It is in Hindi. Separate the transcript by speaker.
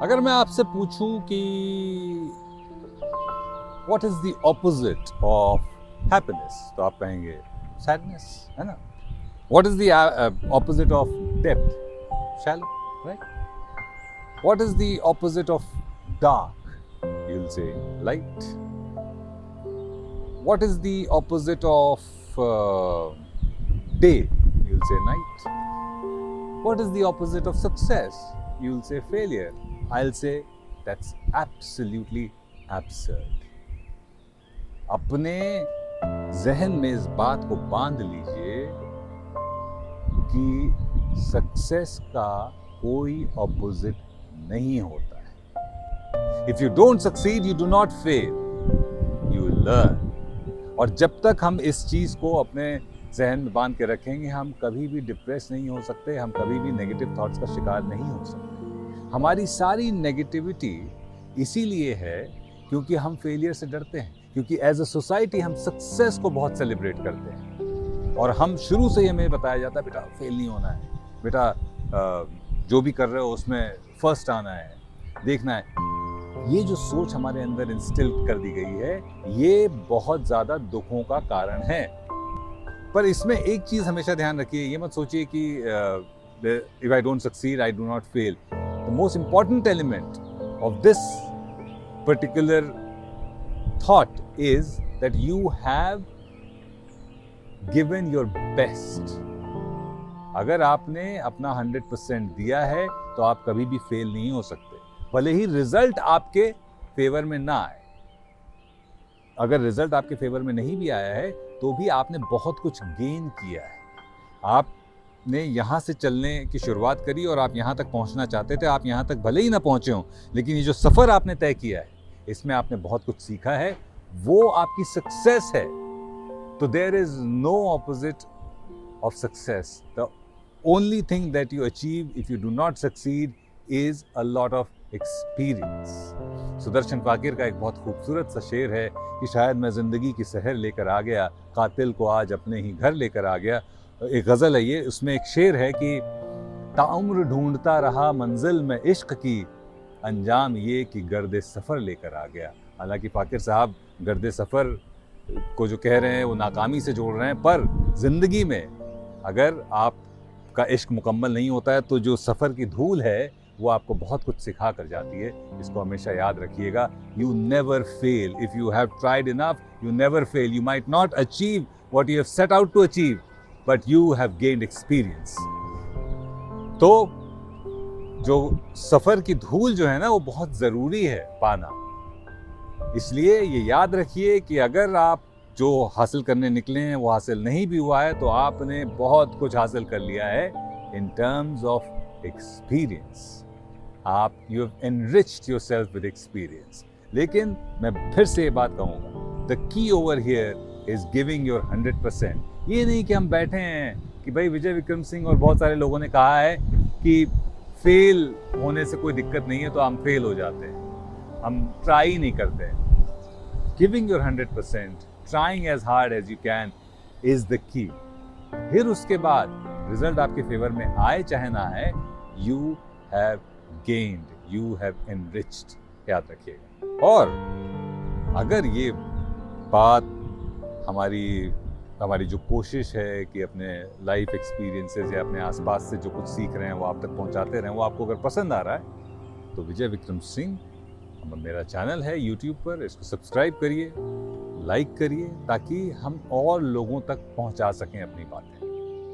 Speaker 1: अगर मैं आपसे पूछूं कि what is the opposite of happiness, तो आप कहेंगे सैडनेस, है ना? What is the opposite of depth? Shallow, right? What is the opposite of dark? You will say light. What is the opposite of day? You'll say night. What is the opposite of success? You'll say failure. I'll say that's absolutely absurd. अपने जहन में इस बात को बांध लीजिए कि सक्सेस का कोई ऑपोजिट नहीं होता है. If you don't succeed, you do not fail. You learn. और जब तक हम इस चीज़ को अपने जहन में बांध के रखेंगे, हम कभी भी डिप्रेस नहीं हो सकते, हम कभी भी नेगेटिव थॉट्स का शिकार नहीं हो सकते. हमारी सारी नेगेटिविटी इसीलिए है क्योंकि हम फेलियर से डरते हैं, क्योंकि एज अ सोसाइटी हम सक्सेस को बहुत सेलिब्रेट करते हैं. और हम शुरू से हमें बताया जाता है, बेटा फेल नहीं होना है, बेटा जो भी कर रहे हो उसमें फर्स्ट आना है, देखना है. ये जो सोच हमारे अंदर इंस्टिल कर दी गई है, ये बहुत ज़्यादा दुखों का कारण है. पर इसमें एक चीज़ हमेशा ध्यान रखिए, ये मत सोचिए कि if I don't succeed I do not fail. The most important element of this particular thought is that you have given your best. अगर आपने अपना 100% दिया है तो आप कभी भी फेल नहीं हो सकते, भले ही रिजल्ट आपके फेवर में ना आए. अगर रिजल्ट आपके फेवर में नहीं भी आया है तो भी आपने बहुत कुछ गेन किया है. आपने यहाँ से चलने की शुरुआत करी और आप यहाँ तक पहुँचना चाहते थे. आप यहाँ तक भले ही ना पहुँचे हों, लेकिन ये जो सफ़र आपने तय किया है, इसमें आपने बहुत कुछ सीखा है, वो आपकी सक्सेस है. तो there is no opposite of success. The only thing that you achieve if you do not succeed is a lot of experience. Sudarshan Fakir का एक बहुत खूबसूरत सा शेर है कि शायद मैं ज़िंदगी की सहर लेकर आ गया, कातिल को आज अपने ही घर लेकर आ गया. एक गज़ल है ये, उसमें एक शेर है कि ताउम्र ढूंढता रहा मंजिल में इश्क की, अंजाम ये कि गर्दे सफ़र लेकर आ गया. हालांकि फाकिर साहब गर्दे सफ़र को जो कह रहे हैं वो नाकामी से जोड़ रहे हैं, पर ज़िंदगी में अगर आपका इश्क मुकम्मल नहीं होता है तो जो सफ़र की धूल है वो आपको बहुत कुछ सिखा कर जाती है. इसको हमेशा याद रखिएगा. You never fail. If you have tried enough, you never fail. You might not achieve what you have set out to achieve, but you have gained experience. तो जो सफ़र की धूल जो है ना, वो बहुत ज़रूरी है पाना. इसलिए ये याद रखिए कि अगर आप जो हासिल करने निकले हैं वो हासिल नहीं भी हुआ है तो आपने बहुत कुछ हासिल कर लिया है इन टर्म्स ऑफ एक्सपीरियंस. आप you have enriched yourself with experience. लेकिन मैं फिर से ये बात कहूँगा, the key over here is giving your 100%. ये नहीं कि हम बैठे हैं कि भाई विजय विक्रम सिंह और बहुत सारे लोगों ने कहा है कि फेल होने से कोई दिक्कत नहीं है तो हम फेल हो जाते हैं, हम ट्राई नहीं करते हैं. Giving your 100%, trying as hard as you can is the key. फिर उसके बाद रिजल्ट आपके फेवर में आए चाहे ना आए, you have gained, you have enriched. याद रखिएगा. और अगर ये बात हमारी जो कोशिश है कि अपने लाइफ एक्सपीरियंसेस या अपने आसपास से जो कुछ सीख रहे हैं वो आप तक पहुंचाते रहें, वो आपको अगर पसंद आ रहा है तो विजय विक्रम सिंह मेरा चैनल है यूट्यूब पर, इसको सब्सक्राइब करिए, लाइक करिए, ताकि हम और लोगों तक पहुंचा सकें अपनी बातें.